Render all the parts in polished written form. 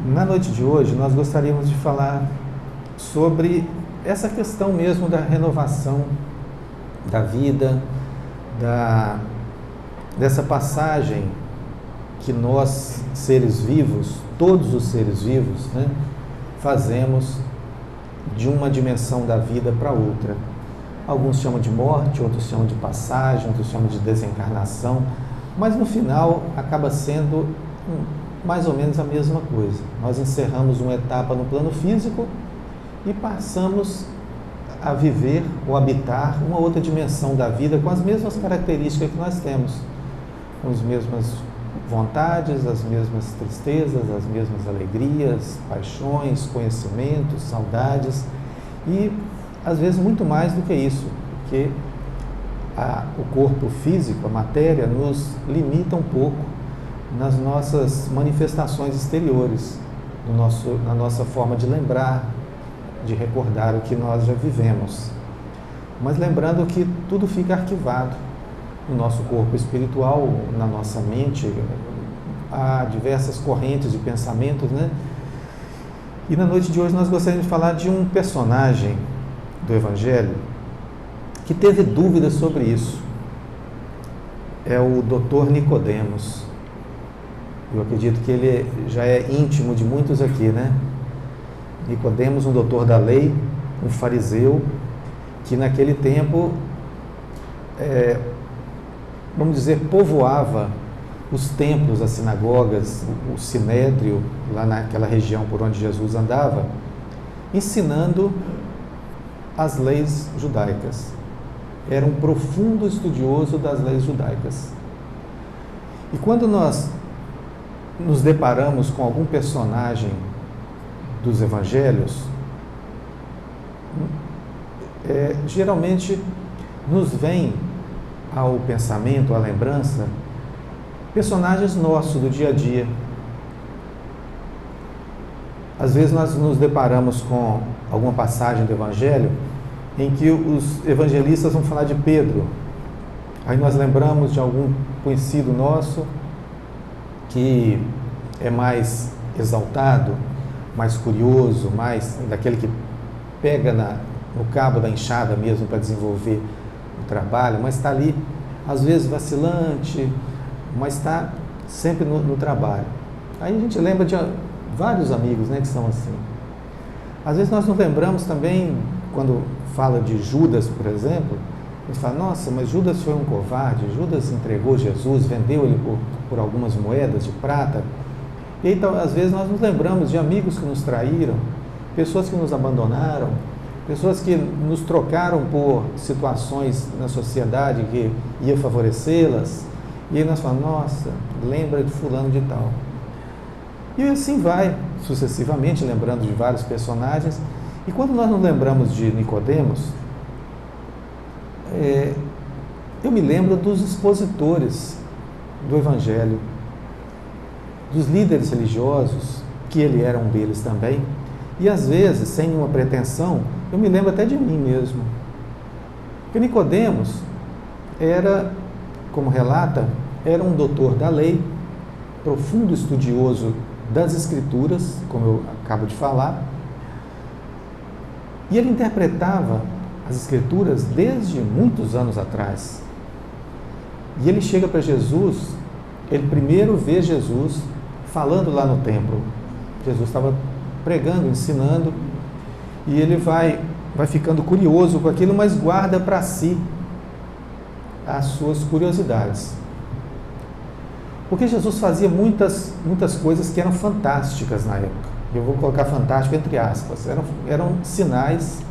Na noite de hoje, nós gostaríamos de falar sobre essa questão mesmo da renovação da vida, dessa passagem que nós, seres vivos, todos os seres vivos, né, fazemos de uma dimensão da vida para outra. Alguns chamam de morte, outros chamam de passagem, outros chamam de desencarnação, mas no final acaba sendo mais ou menos a mesma coisa. Nós encerramos uma etapa no plano físico e passamos a viver ou habitar uma outra dimensão da vida com as mesmas características que nós temos, com as mesmas vontades, as mesmas tristezas, as mesmas alegrias, paixões, conhecimentos, saudades e às vezes muito mais do que isso, porque o corpo físico, a matéria, nos limita um pouco nas nossas manifestações exteriores, na nossa forma de lembrar, de recordar o que nós já vivemos. Mas lembrando que tudo fica arquivado no nosso corpo espiritual, na nossa mente, há diversas correntes de pensamentos, né? E na noite de hoje nós gostaríamos de falar de um personagem do Evangelho que teve dúvidas sobre isso. É o Dr. Nicodemos. Eu acredito que ele já é íntimo de muitos aqui, né? Nicodemos, um doutor da lei, um fariseu, que naquele tempo, vamos dizer, povoava os templos, as sinagogas, o sinédrio, lá naquela região por onde Jesus andava, ensinando as leis judaicas. Era um profundo estudioso das leis judaicas. E quando nós nos deparamos com algum personagem dos evangelhos, geralmente nos vem ao pensamento, à lembrança, personagens nossos do dia a dia. Às vezes nós nos deparamos com alguma passagem do evangelho em que os evangelistas vão falar de Pedro. Aí nós lembramos de algum conhecido nosso que é mais exaltado, mais curioso, mais daquele que pega no cabo da enxada mesmo para desenvolver o trabalho, mas está ali, às vezes vacilante, mas está sempre no trabalho. Aí a gente lembra de vários amigos, né, que são assim. Às vezes nós nos lembramos também, quando fala de Judas, por exemplo, a gente fala, nossa, mas Judas foi um covarde, Judas entregou Jesus, vendeu ele por algumas moedas de prata. E então, às vezes nós nos lembramos de amigos que nos traíram, pessoas que nos abandonaram, pessoas que nos trocaram por situações na sociedade que ia favorecê-las, e aí nós falamos, nossa, lembra de fulano de tal. E assim vai, sucessivamente, lembrando de vários personagens. E quando nós nos lembramos de Nicodemos, eu me lembro dos expositores do Evangelho, dos líderes religiosos, que ele era um deles também, e às vezes, sem nenhuma pretensão, eu me lembro até de mim mesmo. Porque Nicodemos era, como relata, era um doutor da lei, profundo estudioso das Escrituras, como eu acabo de falar, e ele interpretava as Escrituras desde muitos anos atrás. E ele chega para Jesus, ele primeiro vê Jesus falando lá no templo. Jesus estava pregando, ensinando, e ele vai ficando curioso com aquilo, mas guarda para si as suas curiosidades. Porque Jesus fazia muitas coisas que eram fantásticas na época. Eu vou colocar fantástico entre aspas. Eram sinais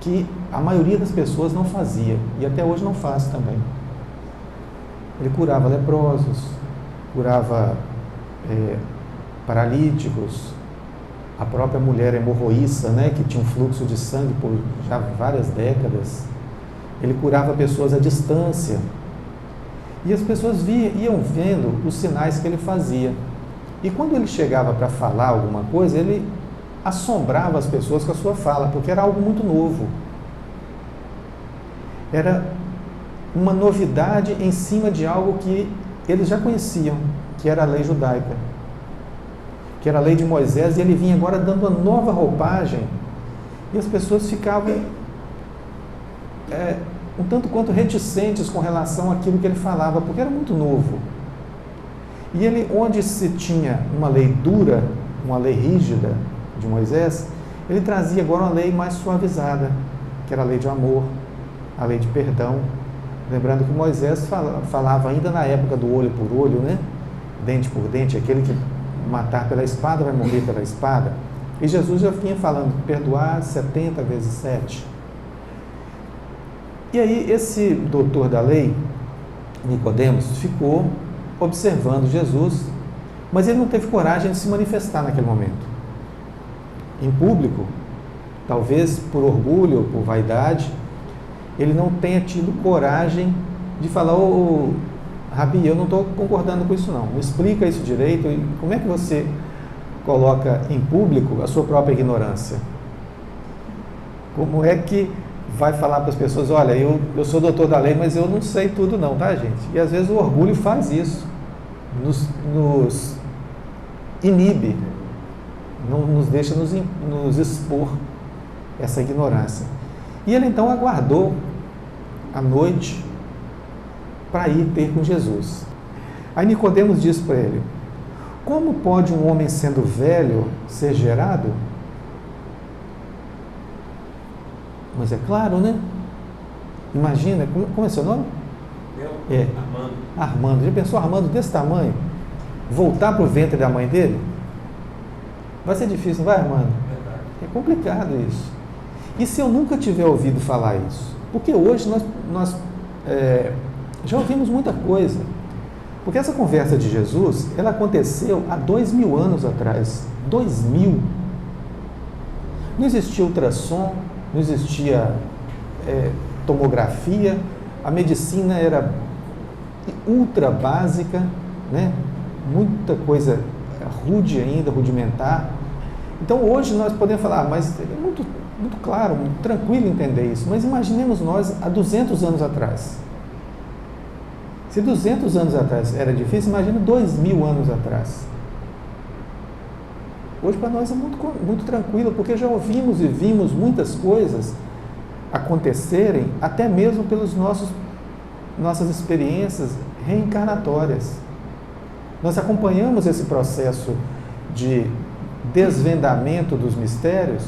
que a maioria das pessoas não fazia, e até hoje não faz também. Ele curava leprosos, curava paralíticos, a própria mulher hemorroíça, né, que tinha um fluxo de sangue por já várias décadas. Ele curava pessoas à distância. E as pessoas iam vendo os sinais que ele fazia. E quando ele chegava para falar alguma coisa, ele assombrava as pessoas com a sua fala, porque era algo muito novo. Era uma novidade em cima de algo que eles já conheciam, que era a lei judaica. que era a lei de Moisés, e ele vinha agora dando uma nova roupagem, e as pessoas ficavam um tanto quanto reticentes com relação àquilo que ele falava, porque era muito novo. E ele, onde se tinha uma lei dura, uma lei rígida de Moisés, ele trazia agora uma lei mais suavizada, que era a lei de amor, a lei de perdão. Lembrando que Moisés falava ainda na época do olho por olho, né? Dente por dente, aquele que matar pela espada vai morrer pela espada. E Jesus já vinha falando, perdoar 70 vezes 7. E aí esse doutor da lei, Nicodemos, ficou observando Jesus, mas ele não teve coragem de se manifestar naquele momento. Em público, talvez por orgulho ou por vaidade, ele não tenha tido coragem de falar: ô Rabi, eu não estou concordando com isso não, me explica isso direito, e como é que você coloca em público a sua própria ignorância? Como é que vai falar para as pessoas: olha, eu sou doutor da lei, mas eu não sei tudo não, tá, gente? E às vezes o orgulho faz isso, nos inibe, não nos deixa nos expor essa ignorância. E ele então aguardou a noite para ir ter com Jesus. Aí Nicodemos disse para ele: como pode um homem sendo velho ser gerado? Mas é claro, né? Imagina, como é seu nome? Armando. Armando. Já pensou Armando desse tamanho? Voltar para o ventre da mãe dele? Vai ser difícil, não vai, Armando? É complicado isso. E se eu nunca tiver ouvido falar isso? Porque hoje nós já ouvimos muita coisa. Porque essa conversa de Jesus, ela aconteceu há 2000 anos atrás. 2000. Não existia ultrassom, não existia tomografia, a medicina era ultra básica, né? Muita coisa rude ainda, rudimentar. Então hoje nós podemos falar, mas é muito claro, muito tranquilo entender isso, mas imaginemos nós há 200 anos atrás. Se 200 anos atrás era difícil, imagina 2000 anos atrás. Hoje para nós é muito tranquilo, porque já ouvimos e vimos muitas coisas acontecerem, até mesmo pelas nossas experiências reencarnatórias. Nós acompanhamos esse processo de desvendamento dos mistérios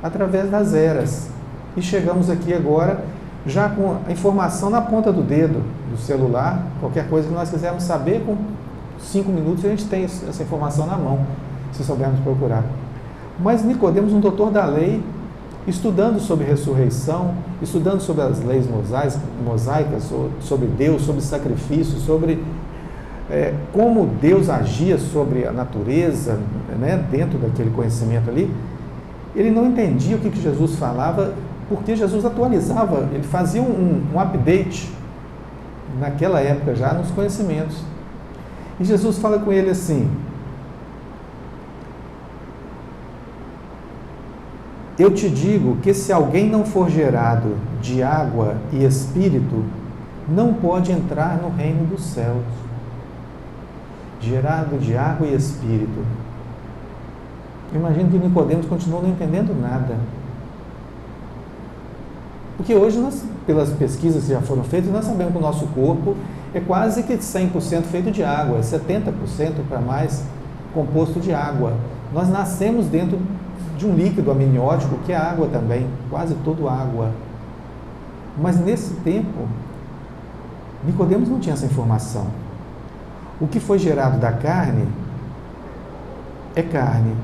através das eras. E chegamos aqui agora já com a informação na ponta do dedo, do celular, qualquer coisa que nós quisermos saber, com 5 minutos a gente tem essa informação na mão, se soubermos procurar. Mas Nicodemos, um doutor da lei, estudando sobre ressurreição, estudando sobre as leis mosaicas, sobre Deus, sobre sacrifício, sobre como Deus agia sobre a natureza, né, dentro daquele conhecimento ali, ele não entendia o que Jesus falava, porque Jesus atualizava, ele fazia um update naquela época já nos conhecimentos. E Jesus fala com ele assim: eu te digo que se alguém não for gerado de água e espírito, não pode entrar no reino dos céus. Gerado de água e espírito. Imagino que Nicodemos continuou não entendendo nada. Porque hoje, pelas pesquisas que já foram feitas, nós sabemos que o nosso corpo é quase que 100% feito de água, 70% para mais composto de água. Nós nascemos dentro de um líquido amniótico, que é água também, quase todo água. Mas nesse tempo, Nicodemos não tinha essa informação. O que foi gerado da carne é carne.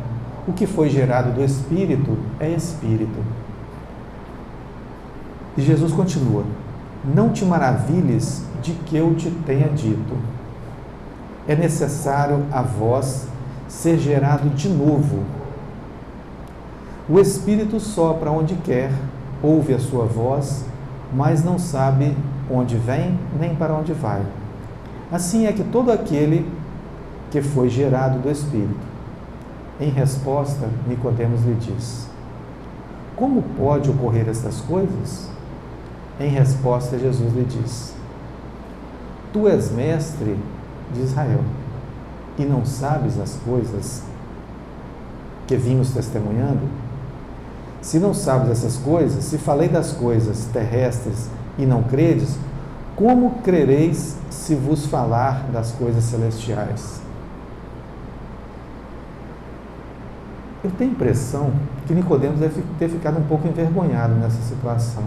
O que foi gerado do espírito é espírito. E Jesus continua: não te maravilhes de que eu te tenha dito. É necessário a vós ser gerado de novo. O espírito sopra onde quer, ouve a sua voz, mas não sabe onde vem nem para onde vai. Assim é que todo aquele que foi gerado do Espírito. Em resposta, Nicodemos lhe diz: como pode ocorrer estas coisas? Em resposta, Jesus lhe diz: tu és mestre de Israel e não sabes as coisas que vimos testemunhando? Se não sabes essas coisas, se falei das coisas terrestres e não credes, como crereis se vos falar das coisas celestiais? Eu tenho a impressão que Nicodemos deve ter ficado um pouco envergonhado nessa situação.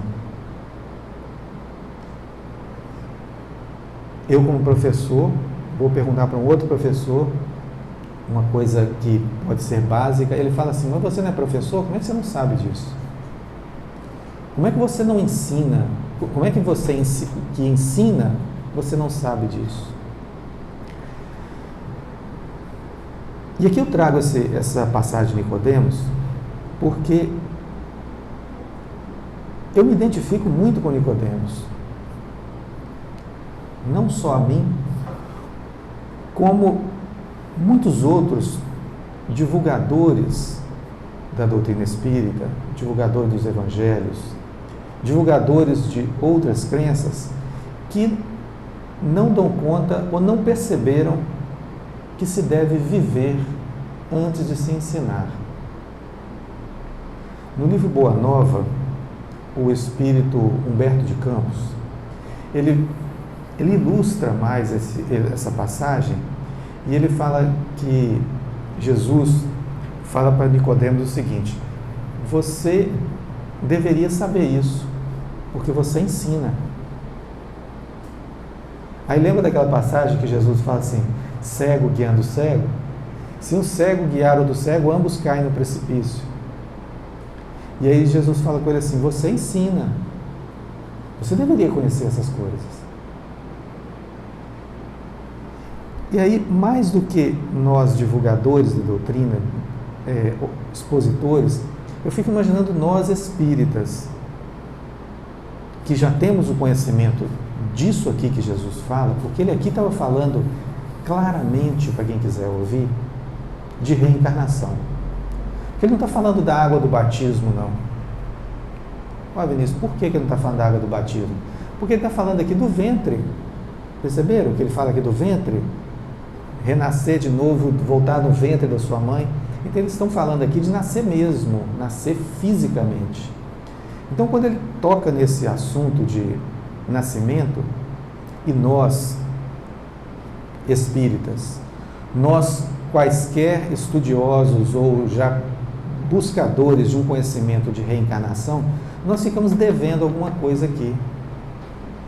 Eu, como professor, vou perguntar para um outro professor uma coisa que pode ser básica. Ele fala assim: mas você não é professor? Como é que você não sabe disso? Como é que você não ensina? Como é que você que ensina, você não sabe disso? E aqui eu trago essa passagem de Nicodemos porque eu me identifico muito com Nicodemos. Não só a mim, como muitos outros divulgadores da doutrina espírita, divulgadores dos evangelhos, divulgadores de outras crenças que não dão conta ou não perceberam que se deve viver antes de se ensinar. No livro Boa Nova, o espírito Humberto de Campos, ele ilustra mais essa passagem, e ele fala que Jesus fala para Nicodemos o seguinte: você deveria saber isso, porque você ensina. Aí lembra daquela passagem que Jesus fala assim: cego guiando cego? Se um cego guiar outro cego, ambos caem no precipício. E aí Jesus fala com ele assim: você ensina, você deveria conhecer essas coisas. E aí, mais do que nós divulgadores da doutrina, expositores, eu fico imaginando nós espíritas, que já temos o conhecimento disso aqui que Jesus fala, porque ele aqui estava falando claramente, para quem quiser ouvir, de reencarnação. Porque ele não está falando da água do batismo, não. Ó, Vinícius, por que ele não está falando da água do batismo? Porque ele está falando aqui do ventre. Perceberam que ele fala aqui do ventre? Renascer de novo, voltar no ventre da sua mãe. Então eles estão falando aqui de nascer mesmo, nascer fisicamente. Então quando ele toca nesse assunto de nascimento, e nós, espíritas, nós quaisquer estudiosos ou já buscadores de um conhecimento de reencarnação, nós ficamos devendo alguma coisa aqui,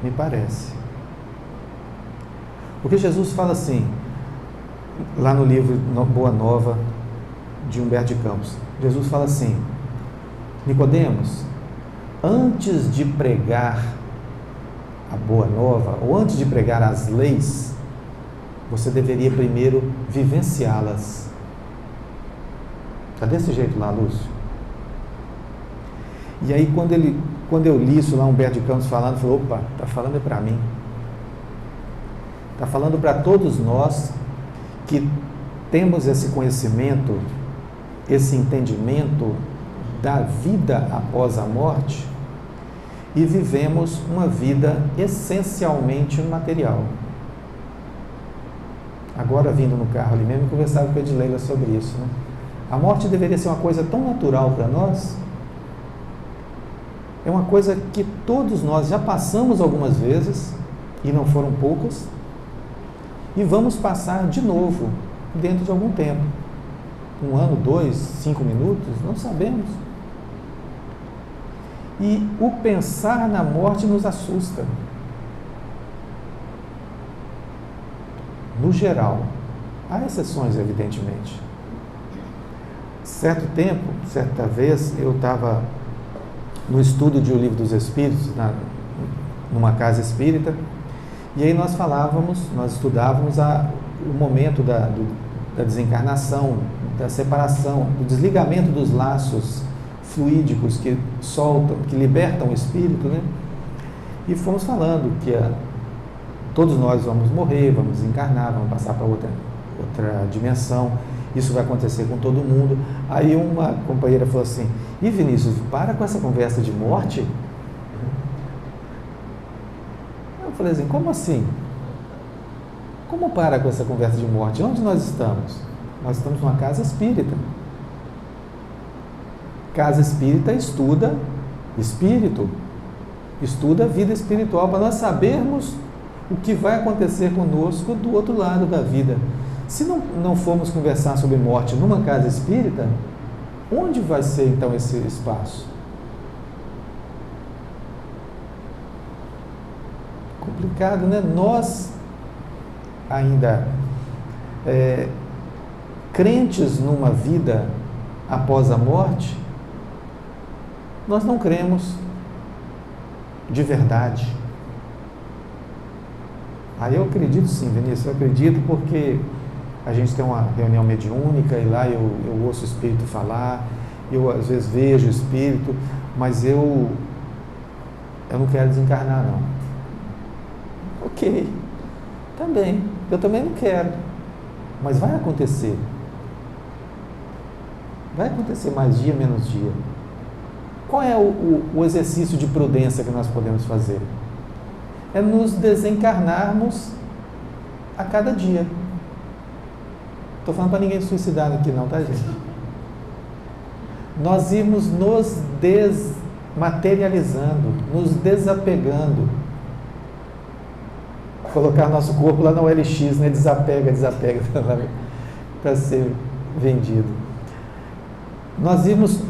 me parece. Porque Jesus fala assim, lá no livro Boa Nova, de Humberto de Campos, Jesus fala assim: Nicodemos, antes de pregar a Boa Nova, ou antes de pregar as leis, você deveria primeiro vivenciá-las. Está desse jeito lá, Lúcio? E aí, quando eu li isso lá, Humberto de Campos falando, falou: opa, está falando para mim. Está falando para todos nós que temos esse conhecimento, esse entendimento da vida após a morte e vivemos uma vida essencialmente material. Agora, vindo no carro ali mesmo, conversava com a Edileila sobre isso, né? A morte deveria ser uma coisa tão natural para nós. É uma coisa que todos nós já passamos algumas vezes, e não foram poucas, e vamos passar de novo dentro de algum tempo. 1 ano, 2, 5 minutos, não sabemos. E o pensar na morte nos assusta. No geral, há exceções, evidentemente. Certa vez, eu estava no estudo de O Livro dos Espíritos, numa casa espírita, e aí nós estudávamos o momento da desencarnação, da separação, do desligamento dos laços fluídicos que soltam, que libertam o espírito, né? E fomos falando que todos nós vamos morrer, vamos desencarnar, vamos passar para outra dimensão, isso vai acontecer com todo mundo. Aí uma companheira falou assim: e Vinícius, para com essa conversa de morte? Eu falei assim: como assim? Como para com essa conversa de morte? Onde nós estamos? Nós estamos numa casa espírita. Casa espírita estuda espírito, estuda a vida espiritual, para nós sabermos o que vai acontecer conosco do outro lado da vida. Se não formos conversar sobre morte numa casa espírita, onde vai ser então esse espaço? Complicado, né? Nós ainda crentes numa vida após a morte, nós não cremos de verdade. Aí eu acredito sim, Vinícius, eu acredito porque a gente tem uma reunião mediúnica e lá eu ouço o espírito falar, eu às vezes vejo o espírito, mas eu não quero desencarnar não. Ok, também, eu também não quero, mas vai acontecer. Vai acontecer mais dia, menos dia. Qual é o exercício de prudência que nós podemos fazer? É nos desencarnarmos a cada dia. Estou falando para ninguém suicidar aqui não, tá, gente? Nós irmos nos desmaterializando, nos desapegando. Colocar nosso corpo lá na OLX, né? Desapega para ser vendido. Nós irmos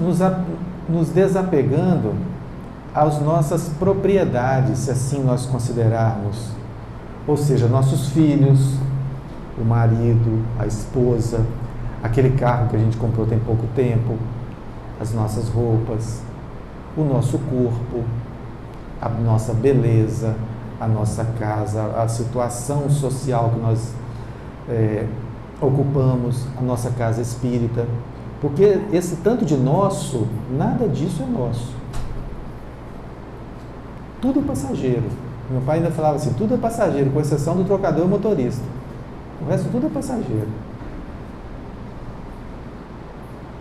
nos desapegando às nossas propriedades, se assim nós considerarmos, ou seja, nossos filhos, o marido, a esposa, aquele carro que a gente comprou tem pouco tempo, as nossas roupas, o nosso corpo, a nossa beleza, a nossa casa, a situação social que nós ocupamos, a nossa casa espírita, porque esse tanto de nosso, nada disso é nosso. Tudo é passageiro. Meu pai ainda falava assim, tudo é passageiro, com exceção do trocador e motorista. O resto tudo é passageiro.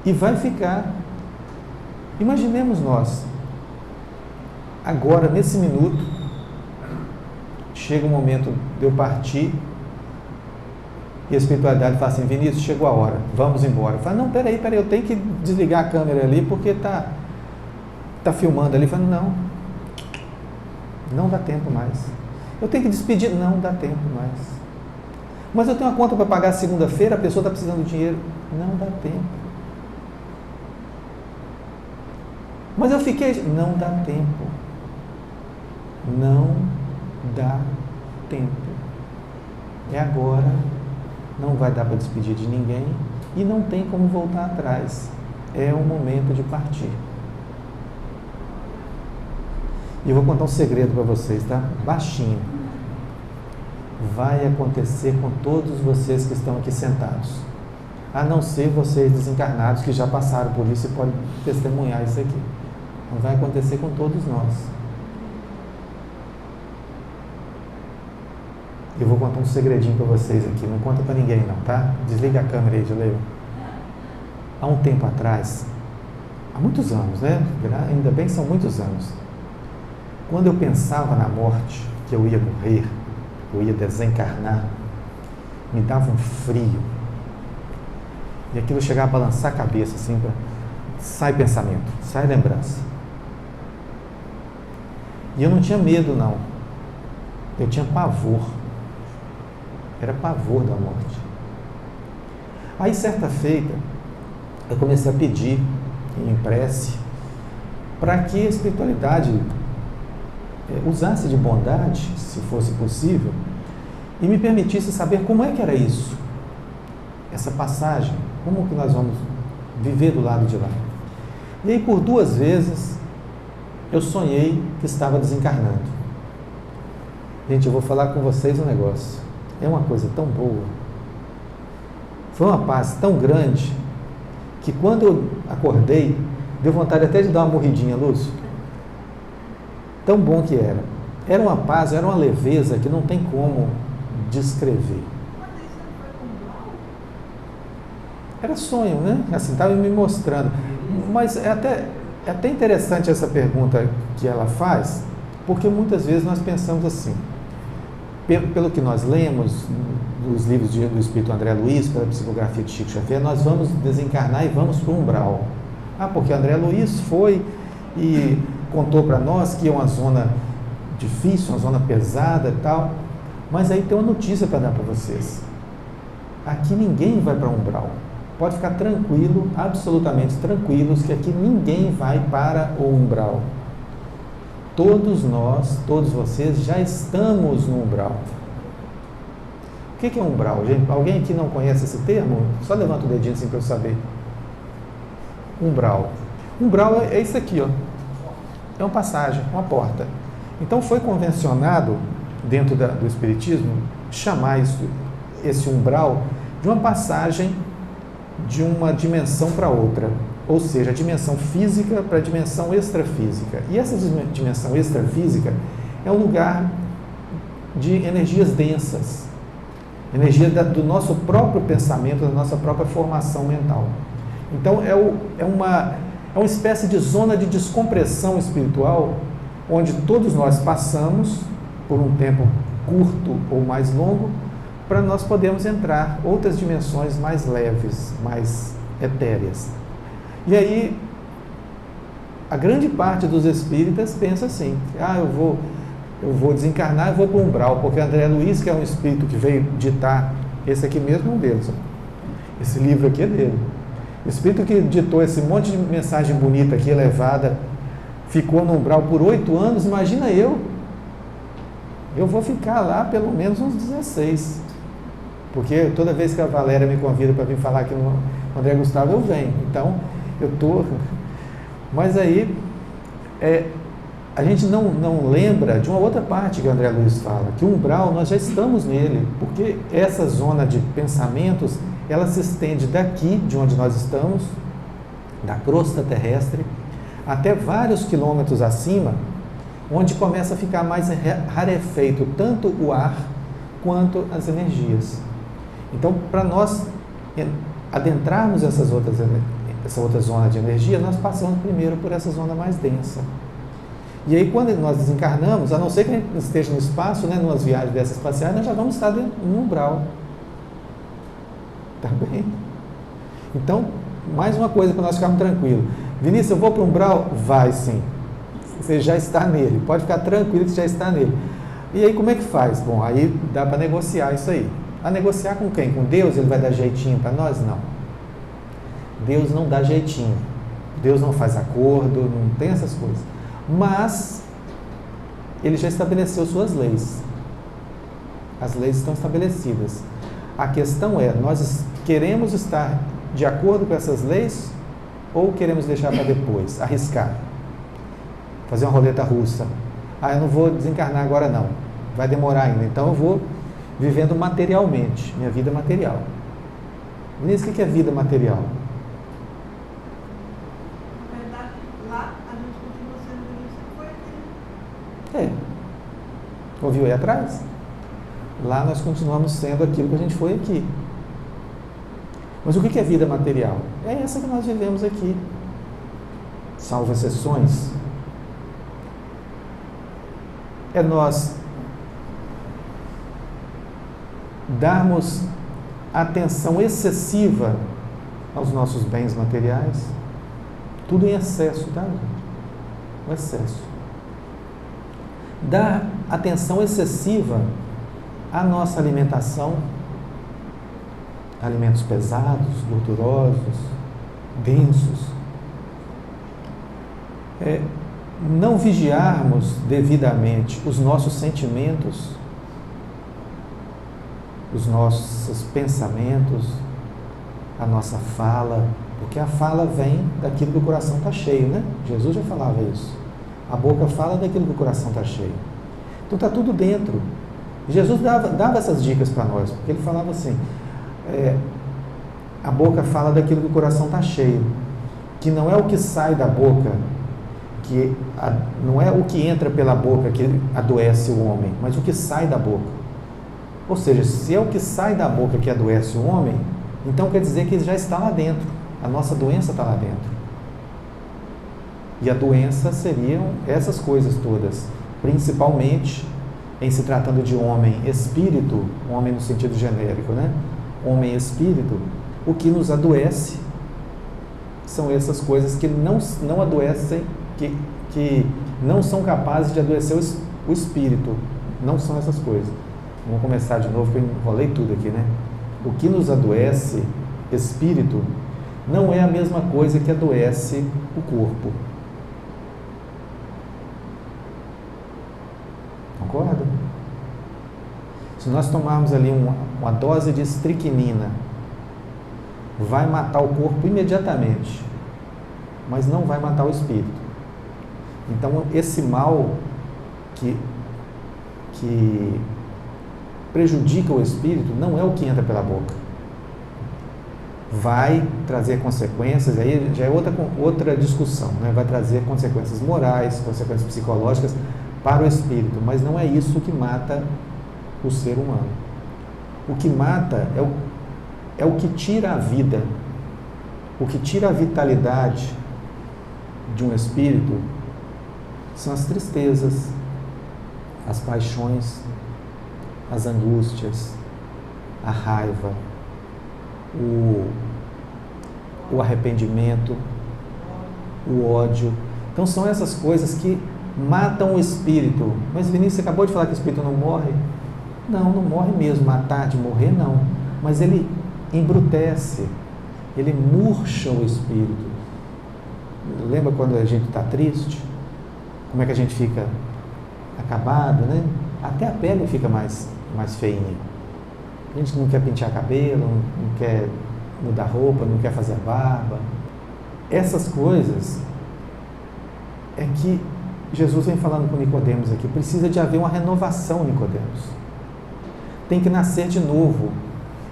E vai ficar. Imaginemos nós, agora, nesse minuto, chega o momento de eu partir e a espiritualidade fala assim, Vinícius, chegou a hora, vamos embora. Eu falo, não, peraí, eu tenho que desligar a câmera ali porque tá filmando ali. Eu falo, não dá tempo mais. Eu tenho que despedir, não dá tempo mais. Mas eu tenho uma conta para pagar segunda-feira, a pessoa está precisando de dinheiro, não dá tempo. Mas eu fiquei, não dá tempo. Não dá tempo. É agora, não vai dar para despedir de ninguém e não tem como voltar atrás. É o momento de partir. E eu vou contar um segredo para vocês, tá? Baixinho. Vai acontecer com todos vocês que estão aqui sentados. A não ser vocês desencarnados que já passaram por isso e podem testemunhar isso aqui. Vai acontecer com todos nós. Eu vou contar um segredinho para vocês aqui. Não conta para ninguém não, tá? Desliga a câmera aí, Dileio. Há um tempo atrás, há muitos anos, né? Ainda bem que são muitos anos. Quando eu pensava na morte, que eu ia morrer, eu ia desencarnar, me dava um frio. E aquilo chegava a balançar a cabeça, assim, sai pensamento, sai lembrança. E eu não tinha medo, não. Eu tinha pavor. Era pavor da morte. Aí, certa feita, eu comecei a pedir, em prece, para que a espiritualidade usasse de bondade, se fosse possível, e me permitisse saber como é que era isso, essa passagem, como que nós vamos viver do lado de lá. E aí, por 2 vezes, eu sonhei que estava desencarnando. Gente, eu vou falar com vocês um negócio, é uma coisa tão boa, foi uma paz tão grande, que quando eu acordei, deu vontade até de dar uma morridinha, Lúcio. Tão bom que era. Era uma paz, era uma leveza que não tem como descrever. Era sonho, né? Assim, estava me mostrando. Mas é até interessante essa pergunta que ela faz, porque muitas vezes nós pensamos assim, pelo que nós lemos nos livros do Espírito André Luiz, pela psicografia de Chico Xavier, nós vamos desencarnar e vamos para o umbral. Porque André Luiz foi e contou para nós que é uma zona difícil, uma zona pesada e tal. Mas aí tem uma notícia para dar para vocês. Aqui ninguém vai para umbral. Pode ficar tranquilo, absolutamente tranquilos, que aqui ninguém vai para o umbral. Todos nós, todos vocês já estamos no umbral. O que é umbral, gente? Alguém aqui não conhece esse termo? Só levanta o dedinho assim para eu saber. Umbral. Umbral é isso aqui, ó. É uma passagem, uma porta. Então foi convencionado, dentro do Espiritismo, chamar esse umbral de uma passagem de uma dimensão para outra. Ou seja, a dimensão física para a dimensão extrafísica. E essa dimensão extrafísica é um lugar de energias densas. Energia do nosso próprio pensamento, da nossa própria formação mental. Então, é uma espécie de zona de descompressão espiritual, onde todos nós passamos, por um tempo curto ou mais longo, para nós podermos entrar outras dimensões mais leves, mais etéreas. E aí, a grande parte dos espíritas pensa assim, eu vou desencarnar e vou para o umbral, porque André Luiz, que é um espírito que veio ditar, esse aqui mesmo é um deles, esse livro aqui é dele. O espírito que ditou esse monte de mensagem bonita aqui, elevada, ficou no umbral por 8 anos, imagina eu vou ficar lá pelo menos uns 16, porque toda vez que a Valéria me convida para vir falar aqui no André Gustavo, eu venho, então eu estou, mas aí a gente não lembra de uma outra parte que o André Luiz fala, que o umbral nós já estamos nele, porque essa zona de pensamentos, ela se estende daqui, de onde nós estamos, da crosta terrestre, até vários quilômetros acima, onde começa a ficar mais rarefeito tanto o ar quanto as energias. Então, para nós adentrarmos essa outra zona de energia, nós passamos primeiro por essa zona mais densa. E aí, quando nós desencarnamos, a não ser que a gente esteja no espaço, né, numas viagens dessas espaciais, nós já vamos estar no umbral. Tá bem? Então, mais uma coisa para nós ficarmos tranquilos. Vinícius, eu vou para o umbral? Vai sim. Você já está nele. Pode ficar tranquilo que você já está nele. E aí, como é que faz? Bom, aí dá para negociar isso aí. A negociar com quem? Com Deus? Ele vai dar jeitinho para nós? Não. Deus não dá jeitinho. Deus não faz acordo, não tem essas coisas. Mas Ele já estabeleceu suas leis. As leis estão estabelecidas. A questão é, nós queremos estar de acordo com essas leis ou queremos deixar para depois, arriscar, fazer uma roleta russa? Eu não vou desencarnar agora não, vai demorar ainda, então eu vou vivendo materialmente, minha vida material. Vinícius, o que é vida material? Na verdade, lá a gente continua sendo o que foi aqui. Ouviu aí atrás? Lá nós continuamos sendo aquilo que a gente foi aqui. Mas o que é vida material? É essa que nós vivemos aqui. Salvo exceções. É nós darmos atenção excessiva aos nossos bens materiais. Tudo em excesso, tá, gente? O excesso. Dar atenção excessiva à nossa alimentação, alimentos pesados, gordurosos, densos. Não vigiarmos devidamente os nossos sentimentos, os nossos pensamentos, a nossa fala, porque a fala vem daquilo que o coração está cheio, né? Jesus já falava isso. A boca fala daquilo que o coração está cheio. Então está tudo dentro. Jesus dava essas dicas para nós, porque ele falava assim, a boca fala daquilo que o coração está cheio, que não é o que sai da boca, não é o que entra pela boca que adoece o homem, mas o que sai da boca. Ou seja, se é o que sai da boca que adoece o homem, então quer dizer que ele já está lá dentro, a nossa doença está lá dentro. E a doença seriam essas coisas todas, principalmente em se tratando de homem espírito, homem no sentido genérico, né? Homem espírito, o que nos adoece são essas coisas que não adoecem, que não são capazes de adoecer o espírito. Não são essas coisas. Vamos começar de novo, que eu enrolei tudo aqui, né? O que nos adoece, espírito, não é a mesma coisa que adoece o corpo. Concorda? Se nós tomarmos ali uma dose de estricnina, vai matar o corpo imediatamente, mas não vai matar o espírito. Então, esse mal que prejudica o espírito não é o que entra pela boca. Vai trazer consequências, aí já é outra discussão, né? Vai trazer consequências morais, consequências psicológicas para o espírito, mas não é isso que mata o ser humano. O que mata é o que tira a vida, o que tira a vitalidade de um espírito são as tristezas, as paixões, as angústias, a raiva, o arrependimento, o ódio. Então são essas coisas que matam o espírito. Mas Vinícius, você acabou de falar que o espírito não morre? Não morre mesmo. Matar de morrer, não. Mas ele embrutece, ele murcha o espírito. Lembra quando a gente está triste? Como é que a gente fica acabado, né? Até a pele fica mais feinha. A gente não quer pentear cabelo, não quer mudar roupa, não quer fazer barba. Essas coisas é que Jesus vem falando com Nicodemos aqui. Precisa de haver uma renovação, Nicodemos. Tem que nascer de novo.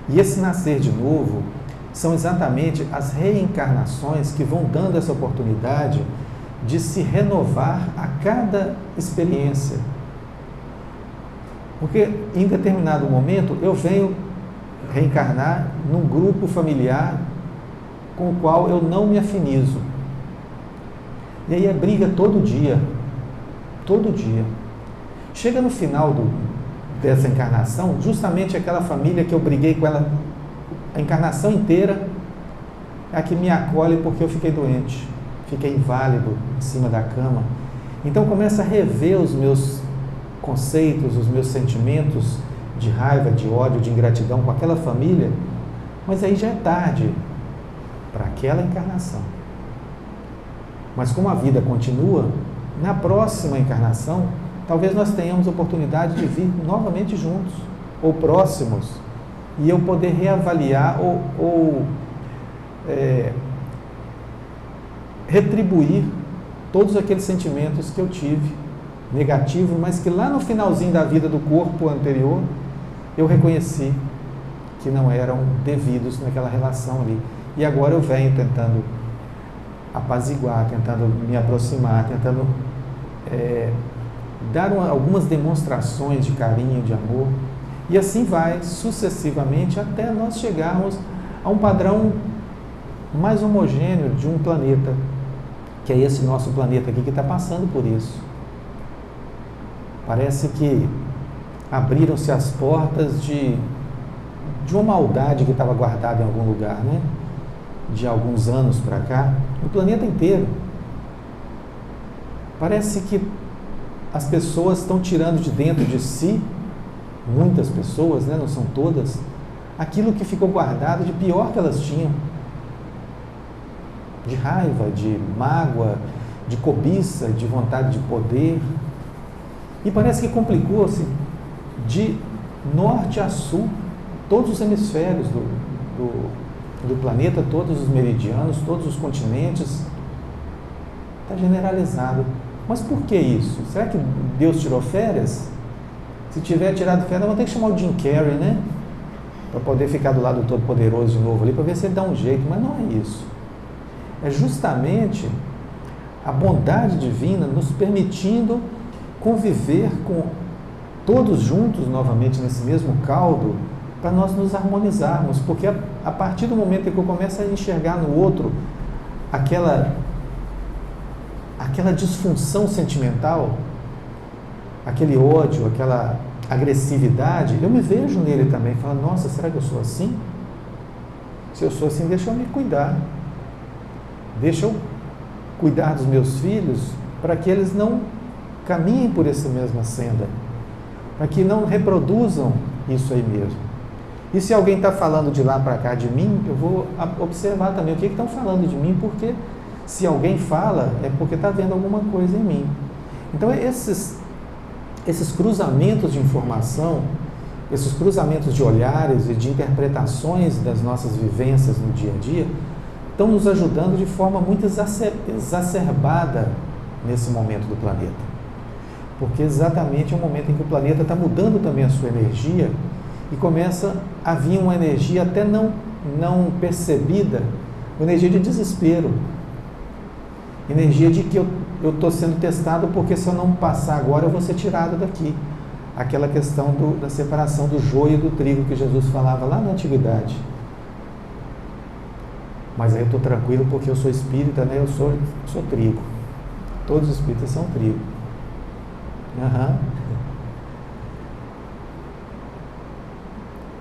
E esse nascer de novo são exatamente as reencarnações que vão dando essa oportunidade de se renovar a cada experiência. Porque em determinado momento eu venho reencarnar num grupo familiar com o qual eu não me afinizo. E aí é briga todo dia. Todo dia. Chega no final dessa encarnação, justamente aquela família que eu briguei com ela a encarnação inteira, é a que me acolhe porque eu fiquei doente, fiquei inválido em cima da cama. Então começa a rever os meus conceitos, os meus sentimentos de raiva, de ódio, de ingratidão com aquela família, mas aí já é tarde para aquela encarnação. Mas como a vida continua, na próxima encarnação, talvez nós tenhamos oportunidade de vir novamente juntos, ou próximos, e eu poder reavaliar ou retribuir todos aqueles sentimentos que eu tive, negativos, mas que lá no finalzinho da vida do corpo anterior, eu reconheci que não eram devidos naquela relação ali. E agora eu venho tentando apaziguar, tentando me aproximar, tentando dar algumas demonstrações de carinho, de amor, e assim vai sucessivamente até nós chegarmos a um padrão mais homogêneo de um planeta, que é esse nosso planeta aqui que está passando por isso. Parece que abriram-se as portas de uma maldade que estava guardada em algum lugar, né? De alguns anos para cá, no planeta inteiro. Parece que as pessoas estão tirando de dentro de si, muitas pessoas, né? Não são todas, aquilo que ficou guardado de pior que elas tinham. De raiva, de mágoa, de cobiça, de vontade de poder. E parece que complicou-se de norte a sul, todos os hemisférios do planeta, todos os meridianos, todos os continentes. Está generalizado. Mas por que isso? Será que Deus tirou férias? Se tiver tirado férias, vamos ter que chamar o Jim Carrey, né? Para poder ficar do lado do Todo-Poderoso de novo ali, para ver se ele dá um jeito. Mas não é isso. É justamente a bondade divina nos permitindo conviver com todos juntos novamente nesse mesmo caldo, para nós nos harmonizarmos, porque a partir do momento em que eu começo a enxergar no outro aquela disfunção sentimental, aquele ódio, aquela agressividade, eu me vejo nele também, falando, nossa, será que eu sou assim? Se eu sou assim, deixa eu me cuidar. Deixa eu cuidar dos meus filhos para que eles não caminhem por essa mesma senda, para que não reproduzam isso aí mesmo. E se alguém está falando de lá para cá de mim, eu vou observar também o que estão falando de mim, porque se alguém fala, é porque está vendo alguma coisa em mim. Então, esses cruzamentos de informação, esses cruzamentos de olhares e de interpretações das nossas vivências no dia a dia, estão nos ajudando de forma muito exacerbada nesse momento do planeta. Porque exatamente é um momento em que o planeta está mudando também a sua energia e começa a vir uma energia até não percebida, uma energia de desespero, energia de que eu estou sendo testado porque se eu não passar agora eu vou ser tirado daqui. Aquela questão da separação do joio e do trigo que Jesus falava lá na antiguidade. Mas aí eu estou tranquilo porque eu sou espírita, né? Eu sou trigo. Todos os espíritas são trigo.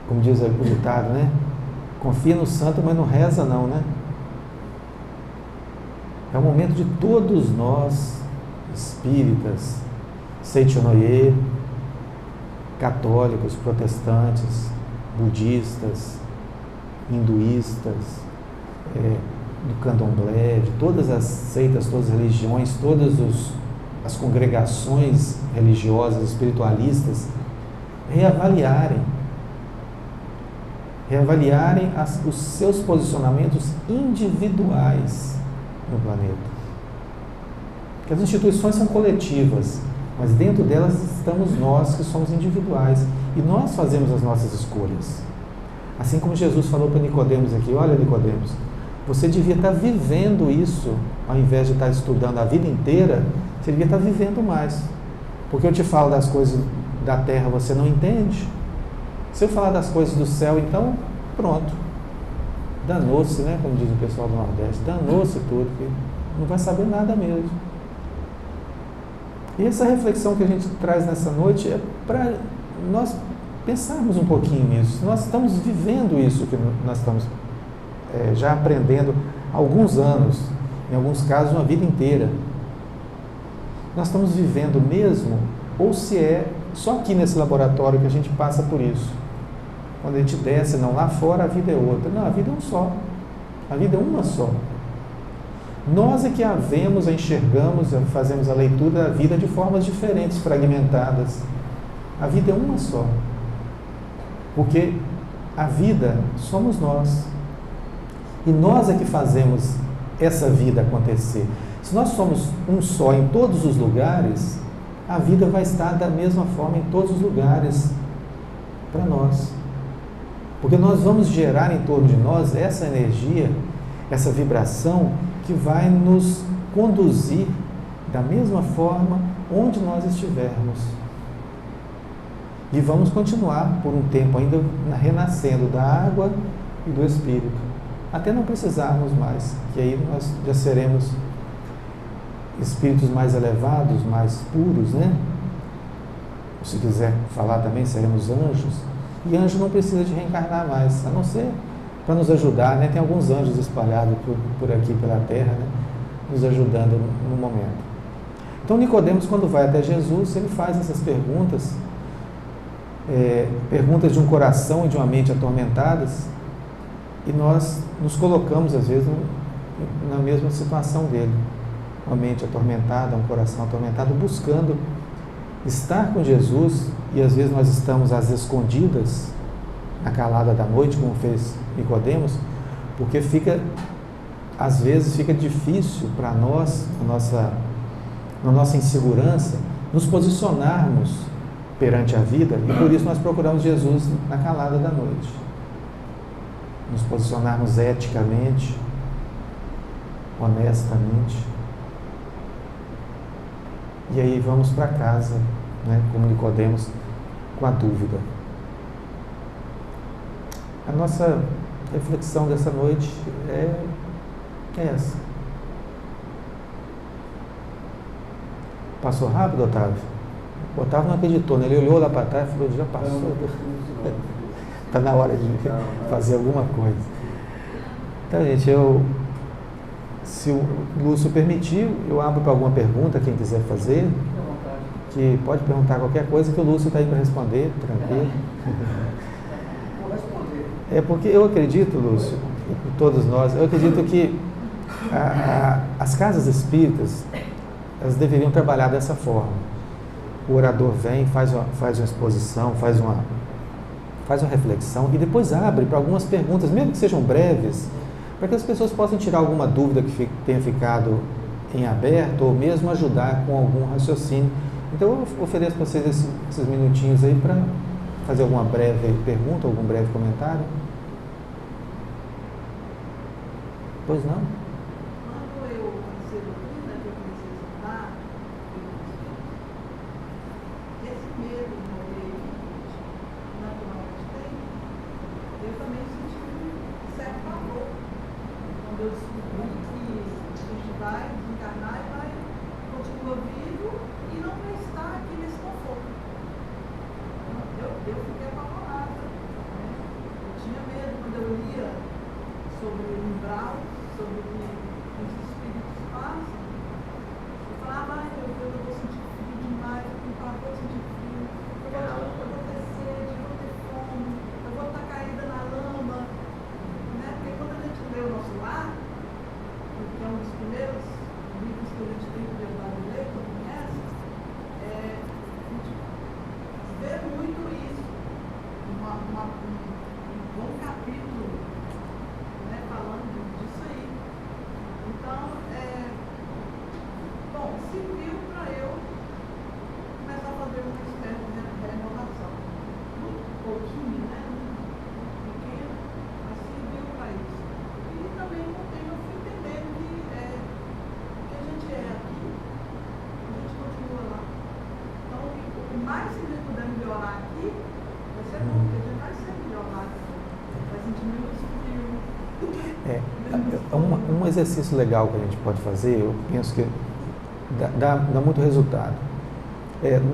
Como diz o ditado, né? Confia no santo, mas não reza não, né? É o momento de todos nós, espíritas, Seichonoye, católicos, protestantes, budistas, hinduístas, do candomblé, de todas as seitas, todas as religiões, todas as congregações religiosas, espiritualistas, reavaliarem os seus posicionamentos individuais no planeta. Porque as instituições são coletivas, mas dentro delas estamos nós que somos individuais e nós fazemos as nossas escolhas. Assim como Jesus falou para Nicodemos aqui: olha, Nicodemos, você devia estar vivendo isso, ao invés de estar estudando a vida inteira, você devia estar vivendo mais. Porque eu te falo das coisas da terra, você não entende. Se eu falar das coisas do céu, então, pronto. Danou-se, né? Como diz o pessoal do Nordeste, danou-se tudo, que não vai saber nada mesmo. E essa reflexão que a gente traz nessa noite é para nós pensarmos um pouquinho nisso. Nós estamos vivendo isso que nós estamos já aprendendo há alguns anos, em alguns casos uma vida inteira. Nós estamos vivendo mesmo, ou se é só aqui nesse laboratório que a gente passa por isso. Quando a gente desce, não, lá fora a vida é outra. Não, a vida é um só. A vida é uma só. Nós é que a vemos, a enxergamos, fazemos a leitura da vida de formas diferentes, fragmentadas. A vida é uma só. Porque a vida somos nós. E nós é que fazemos essa vida acontecer. Se nós somos um só em todos os lugares, a vida vai estar da mesma forma em todos os lugares para nós. Porque nós vamos gerar em torno de nós essa energia, essa vibração que vai nos conduzir da mesma forma onde nós estivermos. E vamos continuar por um tempo ainda renascendo da água e do Espírito, até não precisarmos mais, que aí nós já seremos espíritos mais elevados, mais puros, né? Se quiser falar também, seremos anjos. E anjo não precisa de reencarnar mais, a não ser para nos ajudar, né? Tem alguns anjos espalhados por aqui, pela terra, né? Nos ajudando no momento. Então, Nicodemos, quando vai até Jesus, ele faz essas perguntas, perguntas de um coração e de uma mente atormentadas, e nós nos colocamos, às vezes, na mesma situação dele. Uma mente atormentada, um coração atormentado, buscando estar com Jesus, e às vezes nós estamos às escondidas, na calada da noite, como fez Nicodemos, porque às vezes fica difícil para nós, na nossa insegurança, nos posicionarmos perante a vida, e por isso nós procuramos Jesus na calada da noite. Nos posicionarmos eticamente, honestamente. E aí vamos para casa, né, como Nicodemos, com a dúvida. A nossa reflexão dessa noite é essa. Passou rápido, Otávio? O Otávio não acreditou, né? Ele olhou lá para trás e falou: já passou. Está na hora de fazer alguma coisa. Então, gente, se o Lúcio permitir, eu abro para alguma pergunta, quem quiser fazer, que pode perguntar qualquer coisa que o Lúcio está aí para responder, tranquilo. Vou responder. É porque eu acredito, Lúcio, todos nós, eu acredito que as casas espíritas, elas deveriam trabalhar dessa forma. O orador vem, faz uma exposição, faz uma reflexão e depois abre para algumas perguntas, mesmo que sejam breves, para que as pessoas possam tirar alguma dúvida que tenha ficado em aberto ou mesmo ajudar com algum raciocínio. Então eu ofereço para vocês esses minutinhos aí para fazer alguma breve pergunta, algum breve comentário. Pois não? Quando eu comecei a ouvir, né, que eu comecei a estudar, esse medo de morrer naturalmente tem, eu também senti um certo pavor. Quando eu descobri que a gente vai desencarnar e vai continuar vivo e não vai estar aqui nesse conforto. Eu fiquei apavorada. Né? Eu tinha medo quando eu lia sobre o umbral, sobre o que os espíritos fazem. Eu falava, ai meu Deus, eu vou sentir frio demais, eu tenho pavor de sentir frio, eu vou ter sede, eu vou ter fome, eu vou estar caída na lama. Né? Porque quando a gente lê o nosso lar, que é um dos primeiros livros que a gente tem que levar a ler, quando conhece, a gente vê muito isso. Um bom capítulo, né, falando disso aí. Então, bom, serviu para eu começar a fazer uma espécie de renovação. Muito pouquinho, né? Pequeno, mas serviu para isso. E também com o tempo eu fui entendendo que a gente é aqui, a gente continua lá. Então, o mais que a gente puder melhorar aqui, vai ser bom, porque a gente vai ser melhor lá. Vai sentir menos frio. Um exercício legal que a gente pode fazer, eu penso que dá muito resultado.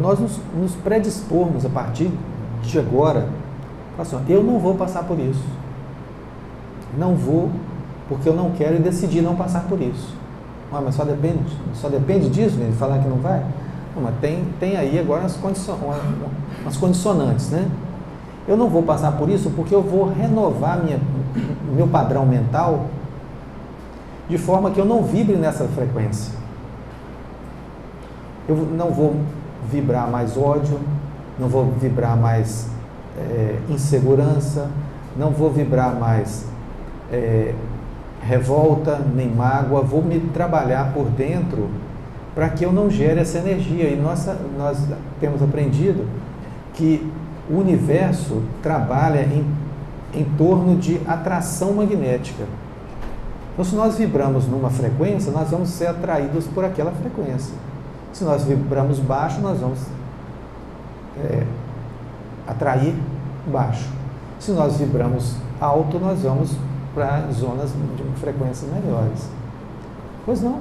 Nós nos predispormos a partir de agora, assim, eu não vou passar por isso. Não vou, porque eu não quero e decidi não passar por isso. Mas só depende disso, né, de falar que não vai? Não, mas tem aí agora umas condicionantes, né? Eu não vou passar por isso porque eu vou renovar meu padrão mental de forma que eu não vibre nessa frequência. Eu não vou vibrar mais ódio, não vou vibrar mais insegurança, não vou vibrar mais revolta, nem mágoa, vou me trabalhar por dentro para que eu não gere essa energia. E nós temos aprendido que o universo trabalha em torno de atração magnética. Então, se nós vibramos numa frequência, nós vamos ser atraídos por aquela frequência. Se nós vibramos baixo, nós vamos atrair baixo. Se nós vibramos alto, nós vamos para zonas de frequências melhores. Pois não?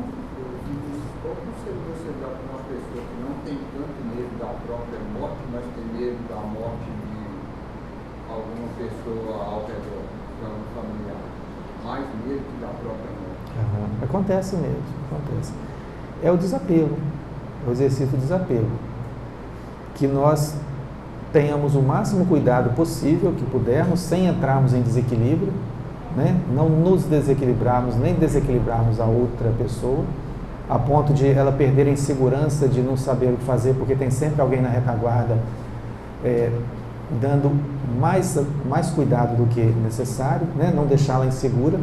Qual conselho você dá para uma pessoa que não tem tanto medo da própria morte, mas tem medo da morte de alguma pessoa ao redor, plano familiar? Mais medo que da própria morte. Acontece mesmo, acontece. É o desapego, o exercício do desapego. Que nós tenhamos o máximo cuidado possível, que pudermos, sem entrarmos em desequilíbrio, né? Não nos desequilibrarmos, nem desequilibrarmos a outra pessoa, a ponto de ela perder a insegurança de não saber o que fazer, porque tem sempre alguém na retaguarda dando mais cuidado do que necessário, né? Não deixá-la insegura.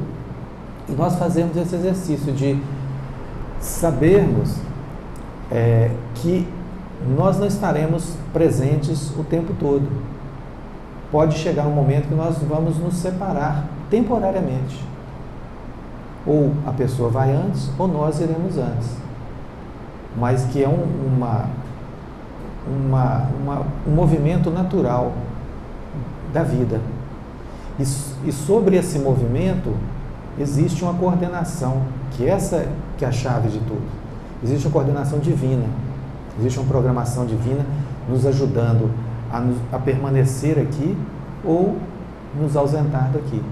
E nós fazemos esse exercício de sabermos que nós não estaremos presentes o tempo todo. Pode chegar um momento que nós vamos nos separar temporariamente. Ou a pessoa vai antes, ou nós iremos antes. Mas que é um movimento natural da vida. E sobre esse movimento existe uma coordenação, que essa que é a chave de tudo. Existe uma coordenação divina, existe uma programação divina nos ajudando a permanecer aqui ou nos ausentar daqui.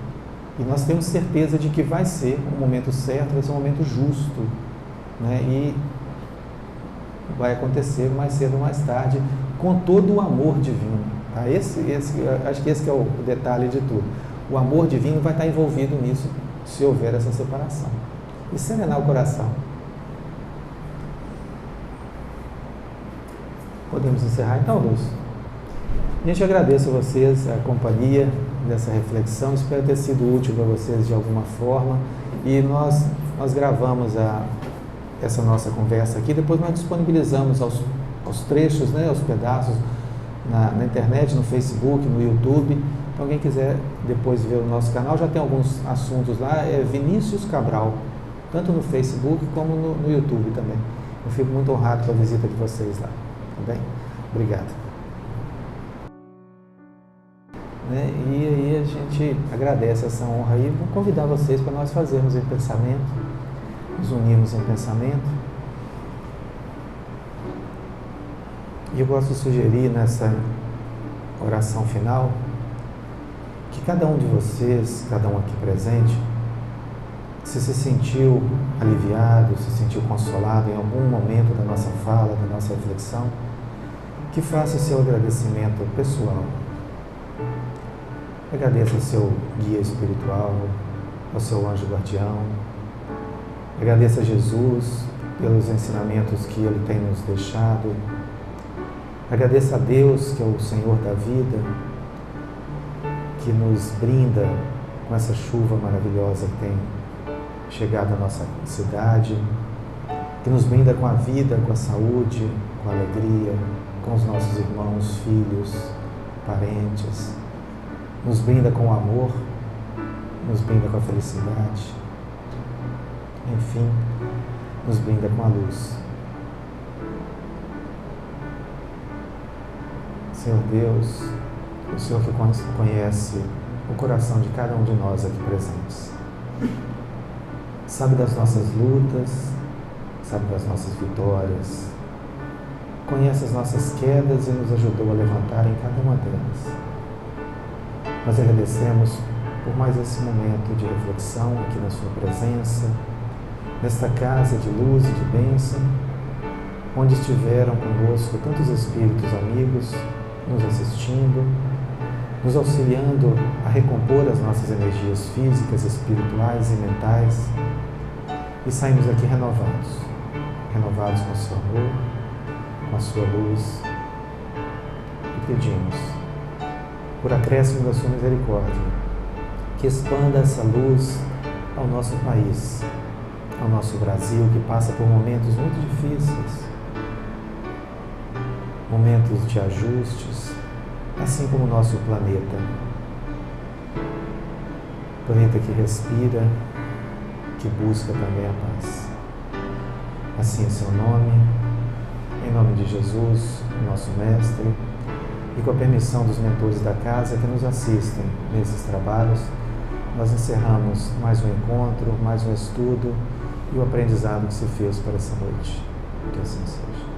E nós temos certeza de que vai ser um momento certo, vai ser um momento justo, né? E vai acontecer mais cedo ou mais tarde, com todo o amor divino. Tá? Acho que esse que é o detalhe de tudo. O amor divino vai estar envolvido nisso, se houver essa separação. E serenar o coração. Podemos encerrar então, Luz? Gente, agradeço a vocês a companhia dessa reflexão, espero ter sido útil para vocês de alguma forma, e nós gravamos essa nossa conversa aqui, depois nós disponibilizamos aos trechos, né, aos pedaços na internet, no Facebook, no YouTube. Se alguém quiser depois ver o nosso canal, já tem alguns assuntos lá, é Vinícius Cabral, tanto no Facebook como no YouTube também. Eu fico muito honrado com a visita de vocês lá, tá bem? Obrigado. Né? E aí a gente agradece essa honra aí, vou convidar vocês para nós fazermos em pensamento, nos unirmos em pensamento. E eu gosto de sugerir nessa oração final que cada um de vocês, cada um aqui presente, se sentiu aliviado, se sentiu consolado em algum momento da nossa fala, da nossa reflexão, que faça o seu agradecimento pessoal. Agradeça ao seu guia espiritual, ao seu anjo guardião. Agradeça a Jesus pelos ensinamentos que Ele tem nos deixado. Agradeça a Deus, que é o Senhor da vida, que nos brinda com essa chuva maravilhosa que tem chegado à nossa cidade, que nos brinda com a vida, com a saúde, com a alegria, com os nossos irmãos, filhos, parentes. Nos brinda com o amor, nos brinda com a felicidade, enfim, nos brinda com a luz. Senhor Deus, o Senhor que conhece o coração de cada um de nós aqui presentes, sabe das nossas lutas, sabe das nossas vitórias, conhece as nossas quedas e nos ajudou a levantar em cada uma delas. Nós agradecemos por mais esse momento de reflexão aqui na sua presença, nesta casa de luz e de bênção, onde estiveram conosco tantos espíritos amigos nos assistindo, nos auxiliando a recompor as nossas energias físicas, espirituais e mentais, e saímos aqui renovados com o seu amor, com a sua luz, e pedimos, por acréscimo da sua misericórdia, que expanda essa luz ao nosso país, ao nosso Brasil, que passa por momentos muito difíceis, momentos de ajustes, assim como o nosso planeta. Planeta que respira, que busca também a paz. Assim em seu nome, em nome de Jesus, nosso Mestre, e com a permissão dos mentores da casa que nos assistem nesses trabalhos, nós encerramos mais um encontro, mais um estudo e o aprendizado que se fez para essa noite. Que assim seja.